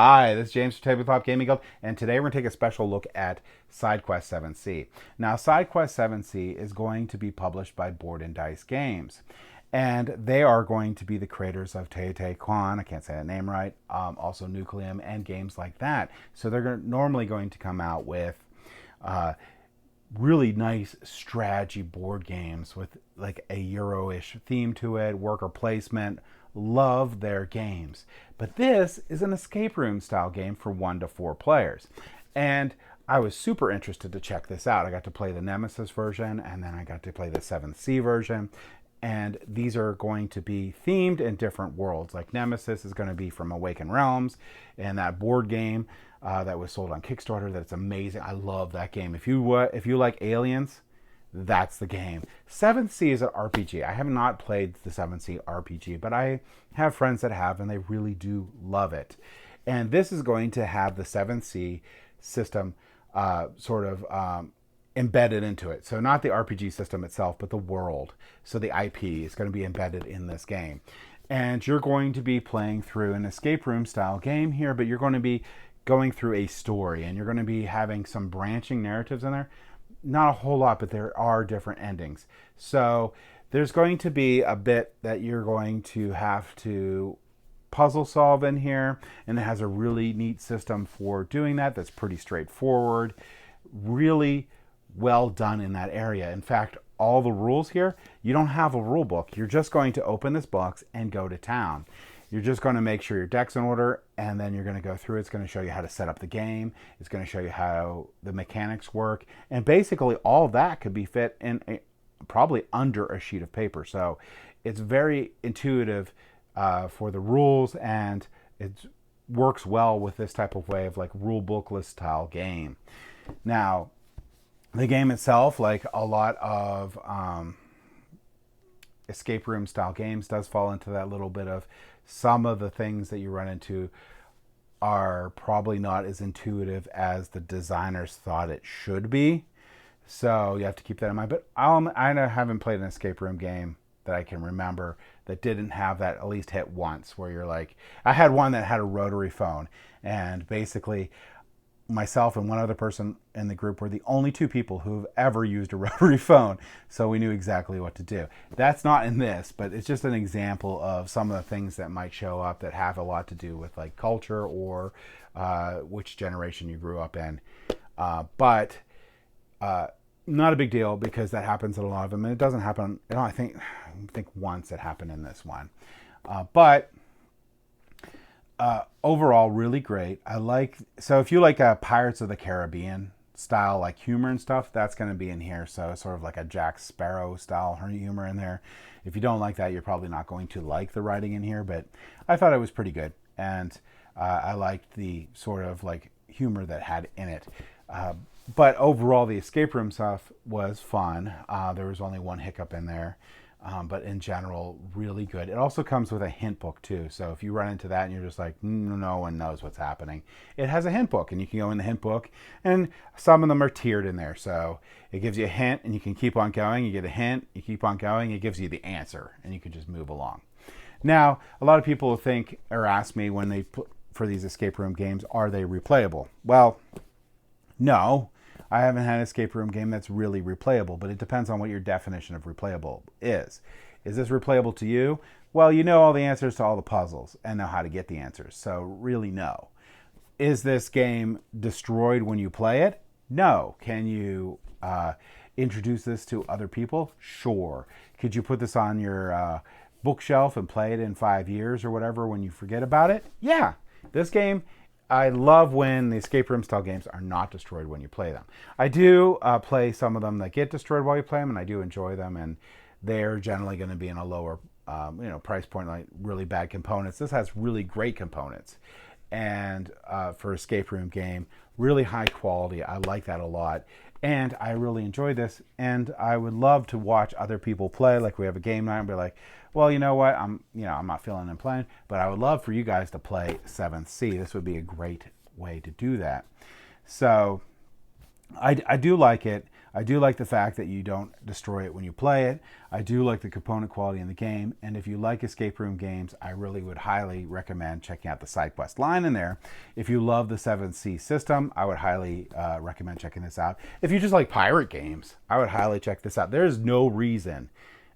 Hi, this is James from Tabletop Gaming Guild, and today we're going to take a special look at SideQuest 7C. Now, SideQuest 7C is going to be published by Board and Dice Games, and they are going to be the creators of Teotihuacan, I can't say that name right, also Nucleum, and games like that. So they're normally going to come out with really nice strategy board games with like a Euro-ish theme to it, worker placement. Love their games. But this is an escape room style game for 1 to 4 players. And I was super interested to check this out. I got to play the Nemesis version, and then I got to play the 7C version. And these are going to be themed in different worlds. Like Nemesis is going to be from Awakened Realms, and that board game that was sold on Kickstarter. That's amazing. I love that game. If you like Aliens, that's the game. 7C is an RPG. I have not played the 7C RPG, but I have friends that have, and they really do love it. And this is going to have the 7C system embedded into it. So not the RPG system itself, but the world. So the IP is going to be embedded in this game. And you're going to be playing through an escape room style game here, but you're going to be going through a story, and you're going to be having some branching narratives in there. Not a whole lot, but there are different endings. So there's going to be a bit that you're going to have to puzzle solve in here, and it has a really neat system for doing that. That's pretty straightforward, really well done in that area. In fact, all the rules here, you don't have a rule book. You're just going to open this box and go to town. You're just going to make sure your deck's in order, and then you're going to go through. It's going to show you how to set up the game. It's going to show you how the mechanics work. And basically all that could be fit in probably under a sheet of paper. So it's very intuitive for the rules, and it works well with this type of way of like rule bookless style game. Now, the game itself, like a lot of escape room style games, does fall into that little bit of some of the things that you run into are probably not as intuitive as the designers thought it should be. So you have to keep that in mind. But I haven't played an escape room game that I can remember that didn't have that at least hit once, where you're like, I had one that had a rotary phone, and basically myself and one other person in the group were the only 2 people who've ever used a rotary phone, so we knew exactly what to do. That's not in this, but it's just an example of some of the things that might show up that have a lot to do with like culture or which generation you grew up in. But not a big deal, because that happens in a lot of them, and it doesn't happen. I think once it happened in this one, but. Overall, really great. So if you like a Pirates of the Caribbean style, like humor and stuff, that's going to be in here. So sort of like a Jack Sparrow style humor in there. If you don't like that, you're probably not going to like the writing in here, but I thought it was pretty good. And I liked the sort of like humor that had in it. But overall, the escape room stuff was fun. There was only one hiccup in there. But in general, really good. It also comes with a hint book too. So if you run into that and you're just like, no one knows what's happening, it has a hint book, and you can go in the hint book, and some of them are tiered in there. So it gives you a hint, and you can keep on going. You get a hint, you keep on going, it gives you the answer, and you can just move along. Now, a lot of people think or ask me when they put for these escape room games, are they replayable? Well, no. I haven't had an escape room game that's really replayable, but it depends on what your definition of replayable is. Is this replayable to you? Well, you know all the answers to all the puzzles and know how to get the answers, so really no. Is this game destroyed when you play it? No. Can you introduce this to other people? Sure. Could you put this on your bookshelf and play it in 5 years or whatever when you forget about it? Yeah. This game, I love when the escape room style games are not destroyed when you play them. I do play some of them that get destroyed while you play them, and I do enjoy them, and they're generally going to be in a lower price point, like really bad components. This has really great components, and for escape room game, really high quality. I like that a lot, and I really enjoy this, and I would love to watch other people play. Like we have a game night and be like, well, you know what, I'm not feeling and playing, but I would love for you guys to play 7C. This would be a great way to do that. So I do like it. I do like the fact that you don't destroy it when you play it. I do like the component quality in the game. And if you like escape room games, I really would highly recommend checking out the side quest line in there. If you love the 7C system, I would highly recommend checking this out. If you just like pirate games, I would highly check this out. There's no reason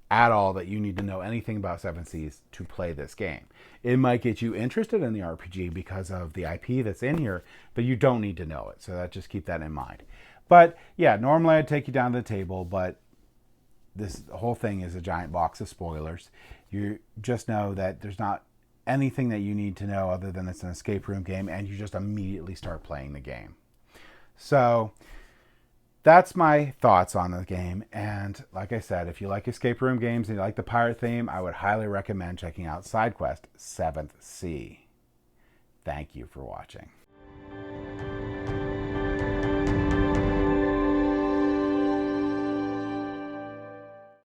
at all that you need to know anything about 7Cs to play this game. It might get you interested in the RPG because of the IP that's in here, but you don't need to know it. So just keep that in mind. But yeah, normally I'd take you down to the table, but this whole thing is a giant box of spoilers. You just know that there's not anything that you need to know other than it's an escape room game, and you just immediately start playing the game. So that's my thoughts on the game. And like I said, if you like escape room games and you like the pirate theme, I would highly recommend checking out SideQuest 7th Sea. Thank you for watching.